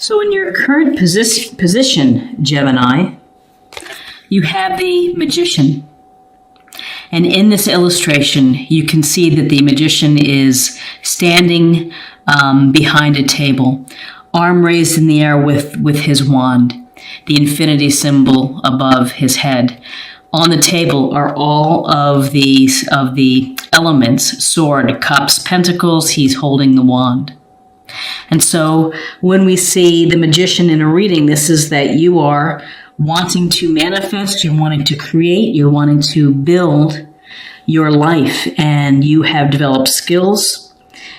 So in your current position, Gemini, you have the magician. And in this illustration, you can see that the magician is standing behind a table, arm raised in the air with his wand, the infinity symbol above his head. On the table are all of the elements: sword, cups, pentacles. He's holding the wand. And so when we see the magician in a reading, this is that you are wanting to manifest, you're wanting to create, you're wanting to build your life, and you have developed skills,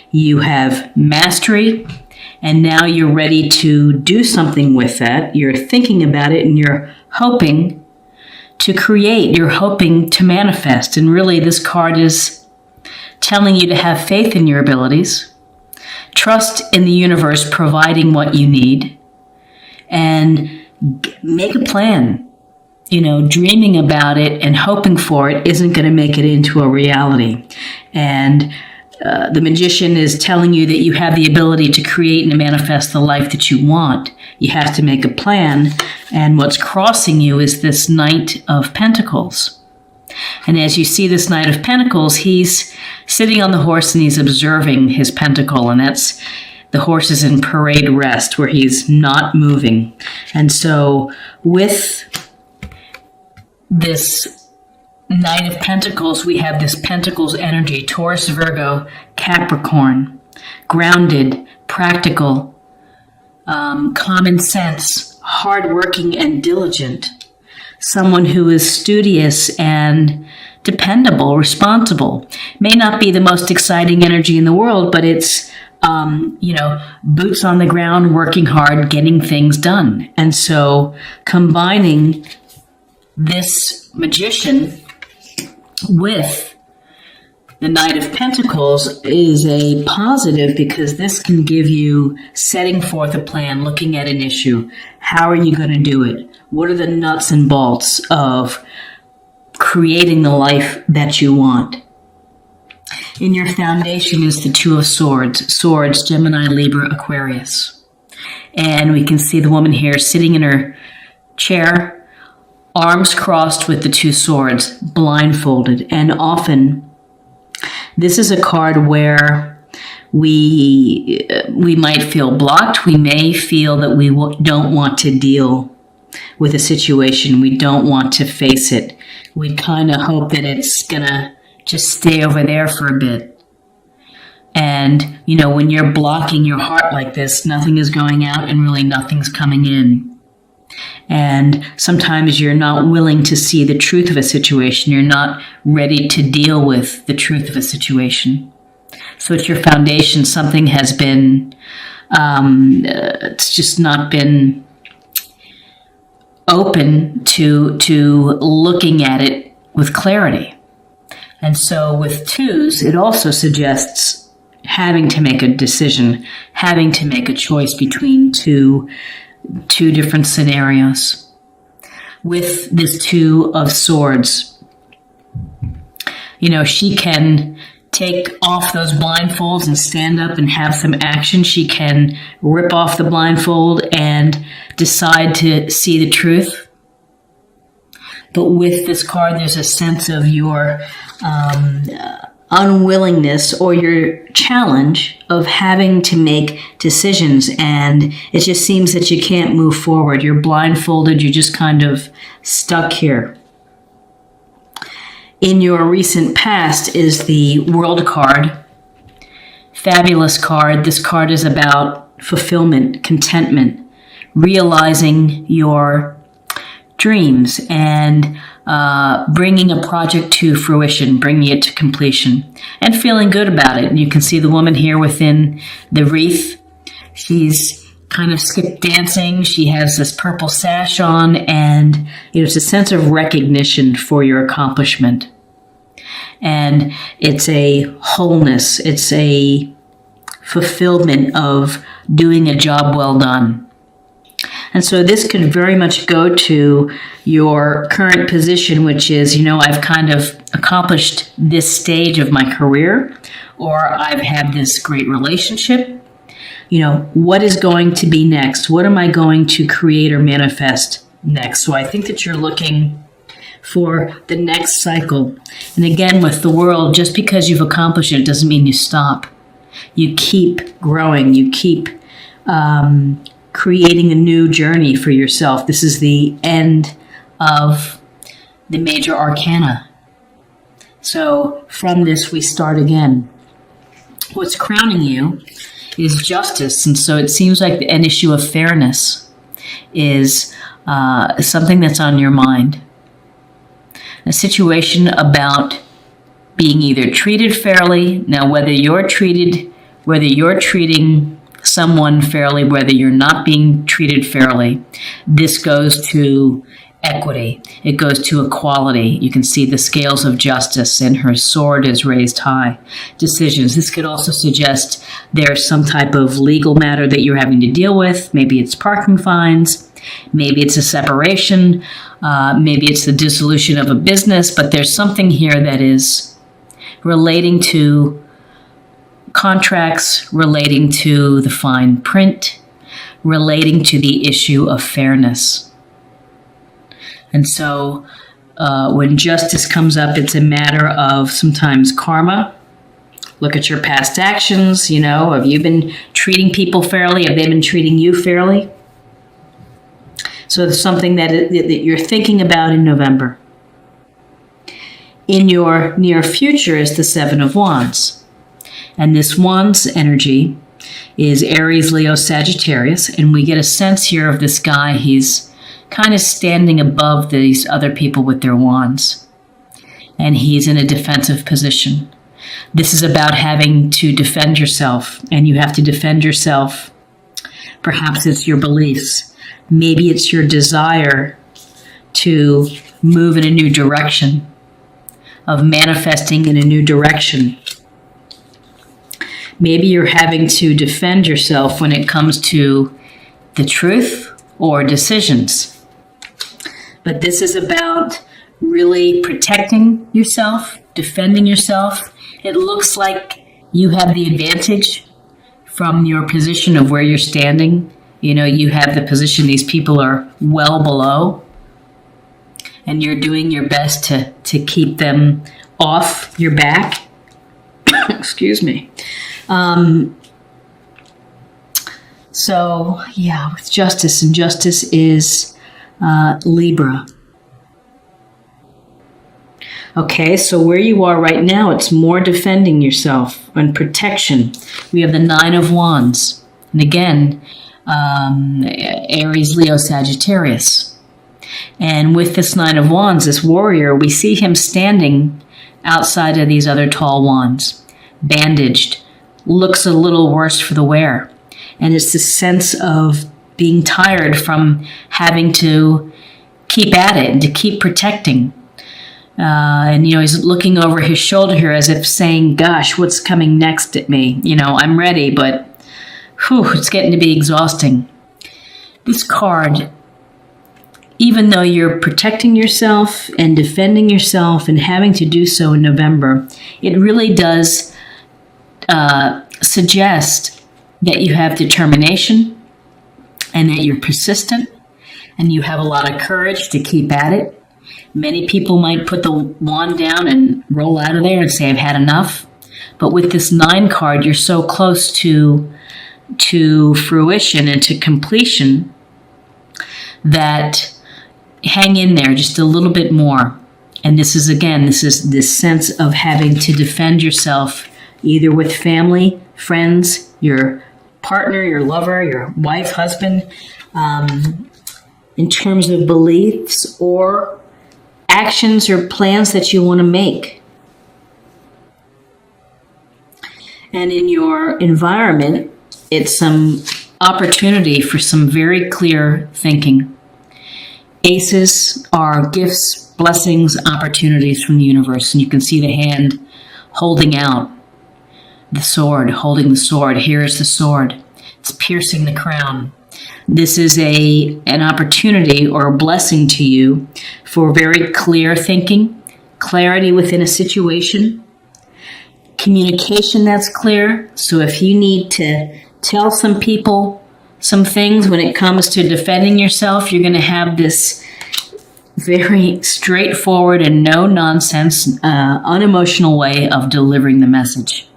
you have mastery, and now you're ready to do something with that. You're thinking about it, and you're hoping to create, you're hoping to manifest. And really, this card is telling you to have faith in your abilities, trust in the universe providing what you need, and make a plan. Dreaming about it and hoping for it isn't going to make it into a reality. And the magician is telling you that you have the ability to create and manifest the life that you want. You have to make a plan. And what's crossing you is this Knight of Pentacles. And as you see this Knight of Pentacles, he's sitting on the horse and he's observing his pentacle. And that's the horse is in parade rest where he's not moving. And so with this Knight of Pentacles, we have this Pentacles energy: Taurus, Virgo, Capricorn, grounded, practical, common sense, hardworking and diligent. Someone who is studious and dependable, responsible. May not be the most exciting energy in the world, but it's, boots on the ground, working hard, getting things done. And so combining this magician with the Knight of Pentacles is a positive, because this can give you setting forth a plan, looking at an issue. How are you going to do it? What are the nuts and bolts of creating the life that you want? In your foundation is the Two of Swords. Swords, Gemini, Libra, Aquarius. And we can see the woman here sitting in her chair, arms crossed with the two swords, blindfolded. And often this is a card where we might feel blocked. We may feel that we don't want to deal with a situation. We don't want to face it. We kind of hope that it's going to just stay over there for a bit. And, when you're blocking your heart like this, nothing is going out and really nothing's coming in. And sometimes you're not willing to see the truth of a situation. You're not ready to deal with the truth of a situation. So it's your foundation. Something has been, it's just not been open to looking at it with clarity. And so with twos, it also suggests having to make a decision, having to make a choice between two different scenarios. With this Two of Swords, she can take off those blindfolds and stand up and have some action. She can rip off the blindfold and decide to see the truth. But with this card, there's a sense of your unwillingness or your challenge of having to make decisions, and it just seems that you can't move forward. You're blindfolded. You're just kind of stuck here. In your recent past is the World card. Fabulous card. This card is about fulfillment, contentment, realizing your dreams, and bringing a project to fruition, bringing it to completion, and feeling good about it. And you can see the woman here within the wreath. She's kind of skip dancing. She has this purple sash on, and it's a sense of recognition for your accomplishment. And it's a wholeness. It's a fulfillment of doing a job well done. And so this could very much go to your current position, which is, I've kind of accomplished this stage of my career, or I've had this great relationship. what is going to be next? What am I going to create or manifest next? So I think that you're looking for the next cycle. And again, with the world, just because you've accomplished it doesn't mean you stop. You keep growing. You keep creating a new journey for yourself. This is the end of the major arcana. So from this, we start again. What's crowning you is justice. And so it seems like an issue of fairness is something that's on your mind. A situation about being either treated fairly. Now, whether you're treating someone fairly, whether you're not being treated fairly, this goes to equity. It goes to equality. You can see the scales of justice, and her sword is raised high. Decisions. This could also suggest there's some type of legal matter that you're having to deal with. Maybe it's parking fines. Maybe it's a separation. Maybe it's the dissolution of a business. But there's something here that is relating to contracts, relating to the fine print, relating to the issue of fairness. And so when justice comes up, it's a matter of sometimes karma. Look at your past actions. Have you been treating people fairly? Have they been treating you fairly? So it's something that you're thinking about in November. In your near future is the Seven of Wands. And this Wands energy is Aries, Leo, Sagittarius. And we get a sense here of this guy. He's kind of standing above these other people with their wands. And he's in a defensive position. This is about having to defend yourself. And you have to defend yourself. Perhaps it's your beliefs. Maybe it's your desire to move in a new direction, of manifesting in a new direction. Maybe you're having to defend yourself when it comes to the truth or decisions. But this is about really protecting yourself, defending yourself. It looks like you have the advantage from your position of where you're standing. You have the position these people are well below. And you're doing your best to keep them off your back. Excuse me. So, with justice, and justice is Libra. Okay, so where you are right now, it's more defending yourself and protection. We have the Nine of Wands. And again, Aries, Leo, Sagittarius. And with this Nine of Wands, this warrior, we see him standing outside of these other tall wands, bandaged, looks a little worse for the wear. And it's this sense of being tired from having to keep at it and to keep protecting. And he's looking over his shoulder here as if saying, gosh, what's coming next at me? I'm ready, but it's getting to be exhausting. This card, even though you're protecting yourself and defending yourself and having to do so in November, it really does suggest that you have determination and that you're persistent and you have a lot of courage to keep at it. Many people might put the wand down and roll out of there and say, I've had enough. But with this 9 card, you're so close to fruition and to completion that hang in there just a little bit more. And this is this sense of having to defend yourself either with family, friends, your partner, your lover, your wife, husband, in terms of beliefs or actions or plans that you want to make. And in your environment, it's some opportunity for some very clear thinking. Aces are gifts, blessings, opportunities from the universe. And you can see the hand holding out the sword, holding the sword. Here is the sword. It's piercing the crown. This is an opportunity or a blessing to you for very clear thinking, clarity within a situation, communication that's clear. So if you need to tell some people some things when it comes to defending yourself. You're going to have this very straightforward and no nonsense, unemotional way of delivering the message.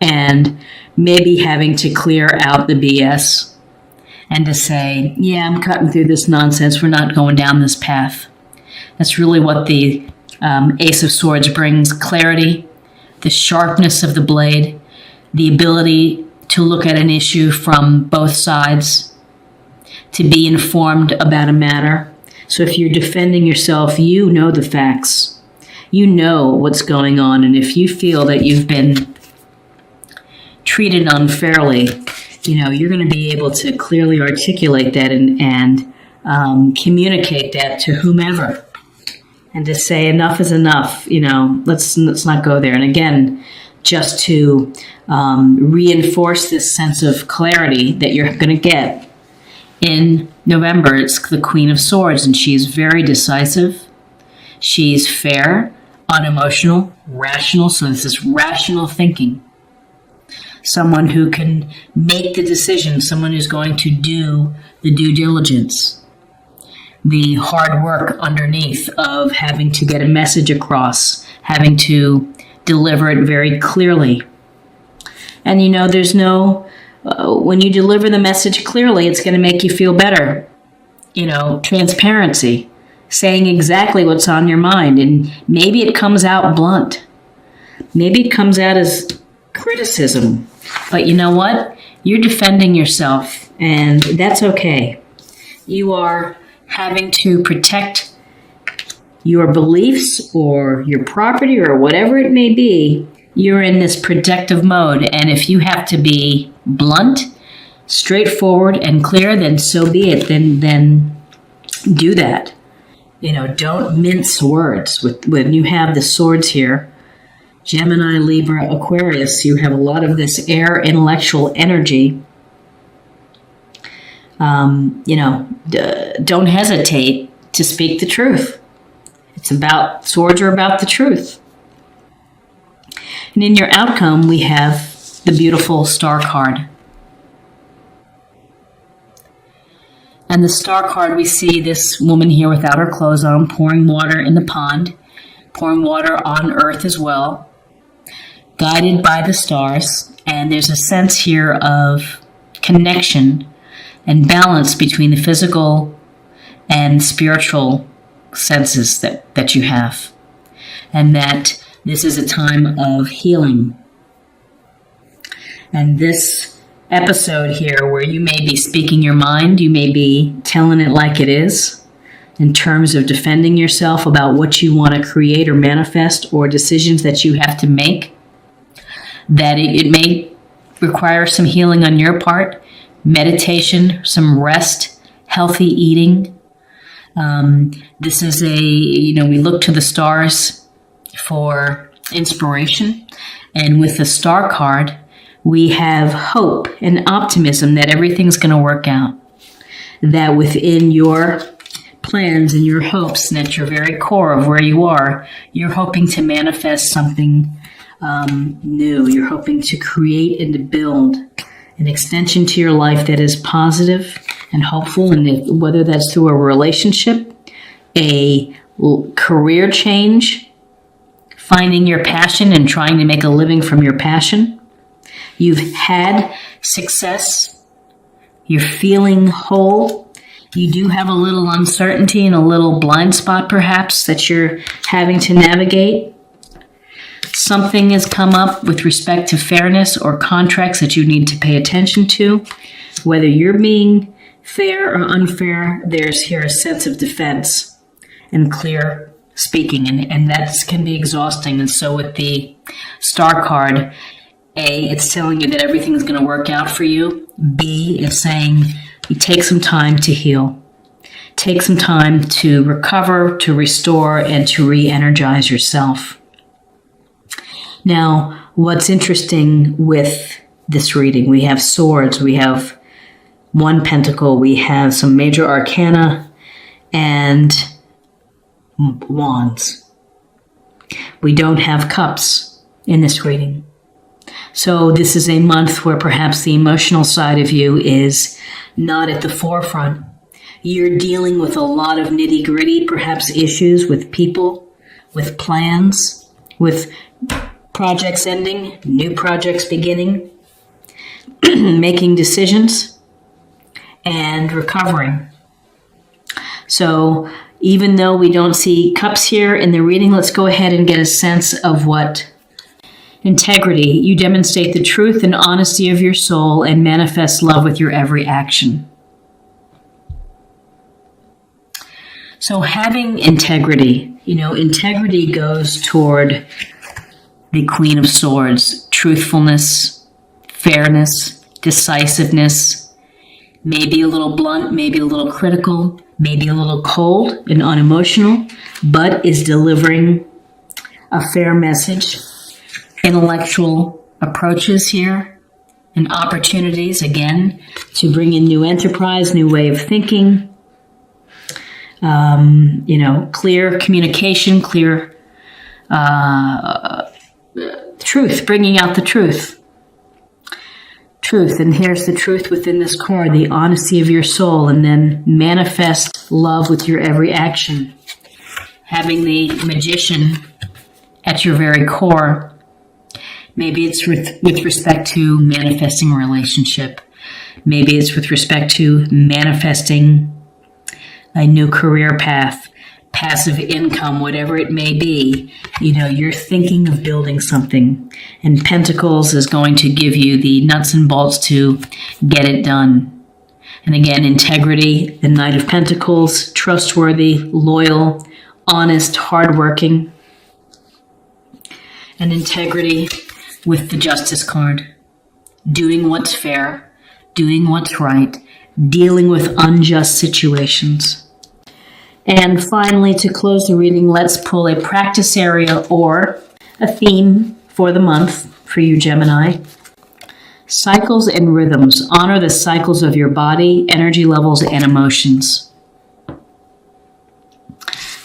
And maybe having to clear out the BS and to say, yeah, I'm cutting through this nonsense. We're not going down this path. That's really what the Ace of Swords brings: clarity, the sharpness of the blade, the ability to look at an issue from both sides, to be informed about a matter. So if you're defending yourself, you know the facts. You know what's going on. And if you feel that you've been treated unfairly, you're going to be able to clearly articulate that and communicate that to whomever. And to say enough is enough, let's not go there. And again, just to reinforce this sense of clarity that you're going to get in November, it's the Queen of Swords, and she's very decisive. She's fair, unemotional, rational. So this is rational thinking. Someone who can make the decision, someone who's going to do the due diligence, the hard work underneath of having to get a message across, having to deliver it very clearly. And there's no, when you deliver the message clearly, it's going to make you feel better. Transparency, saying exactly what's on your mind. And maybe it comes out blunt. Maybe it comes out as criticism. But you know what? You're defending yourself, and that's okay. You are having to protect your beliefs or your property or whatever it may be. You're in this protective mode, and if you have to be blunt, straightforward, and clear, then so be it. Then do that. Don't mince words. When you have the swords here, Gemini, Libra, Aquarius, you have a lot of this air intellectual energy. Don't hesitate to speak the truth. Swords are about the truth. And in your outcome, we have the beautiful Star card. And the Star card, we see this woman here without her clothes on, pouring water in the pond, pouring water on earth as well, guided by the stars. And there's a sense here of connection and balance between the physical and spiritual senses that you have. And that this is a time of healing. And this episode here, where you may be speaking your mind, you may be telling it like it is, in terms of defending yourself about what you want to create or manifest, or decisions that you have to make, that it may require some healing on your part, meditation, some rest, healthy eating. This is we look to the stars for inspiration. And with the Star card, we have hope and optimism that everything's going to work out. That within your plans and your hopes, and at your very core of where you are, you're hoping to manifest something new. You're hoping to create and to build an extension to your life that is positive and hopeful, and whether that's through a relationship, a career change, finding your passion and trying to make a living from your passion. You've had success. You're feeling whole. You do have a little uncertainty and a little blind spot, perhaps, that you're having to navigate. Something has come up with respect to fairness or contracts that you need to pay attention to. Whether you're being fair or unfair, there's here a sense of defense and clear speaking, and that can be exhausting. And so with the Star card, A, it's telling you that everything's going to work out for you. B, it's saying you take some time to heal. Take some time to recover, to restore, and to re-energize yourself. Now, what's interesting with this reading, we have swords, we have one pentacle, we have some major arcana, and wands. We don't have cups in this reading. So this is a month where perhaps the emotional side of you is not at the forefront. You're dealing with a lot of nitty-gritty, perhaps issues with people, with plans, with projects ending, new projects beginning, making decisions, and recovering. So even though we don't see cups here in the reading, let's go ahead and get a sense of what integrity. You demonstrate the truth and honesty of your soul and manifest love with your every action. So having integrity, integrity goes toward the Queen of Swords, truthfulness, fairness, decisiveness, maybe a little blunt, maybe a little critical, maybe a little cold and unemotional, but is delivering a fair message. Intellectual approaches here and opportunities, again, to bring in new enterprise, new way of thinking, clear communication, clear truth, bringing out the truth. Truth, and here's the truth within this card, the honesty of your soul, and then manifest love with your every action. Having the Magician at your very core. Maybe it's with respect to manifesting a relationship. Maybe it's with respect to manifesting a new career path, passive income, whatever it may be. You're thinking of building something, and Pentacles is going to give you the nuts and bolts to get it done. And again, integrity, the Knight of Pentacles, trustworthy, loyal, honest, hardworking. And integrity with the Justice card, doing what's fair, doing what's right, dealing with unjust situations. And finally, to close the reading, let's pull a practice area or a theme for the month for you, Gemini. Cycles and rhythms. Honor the cycles of your body, energy levels, and emotions.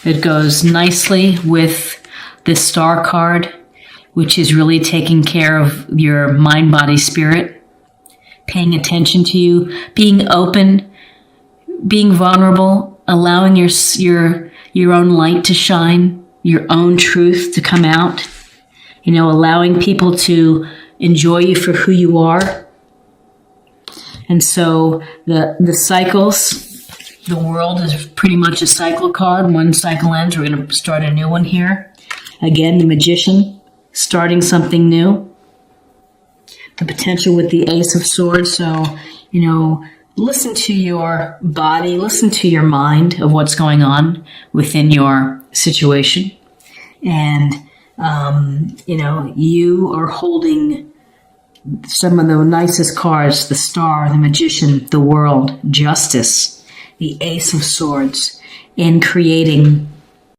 It goes nicely with this Star card, which is really taking care of your mind, body, spirit, paying attention to you, being open, being vulnerable, allowing your own light to shine, your own truth to come out, allowing people to enjoy you for who you are. And so the cycles, the world is pretty much a cycle card. One cycle ends, we're going to start a new one here. Again, the Magician. Starting something new, the potential with the Ace of Swords. So, listen to your body, listen to your mind of what's going on within your situation. And, you are holding some of the nicest cards, the Star, the Magician, the World, Justice, the Ace of Swords, in creating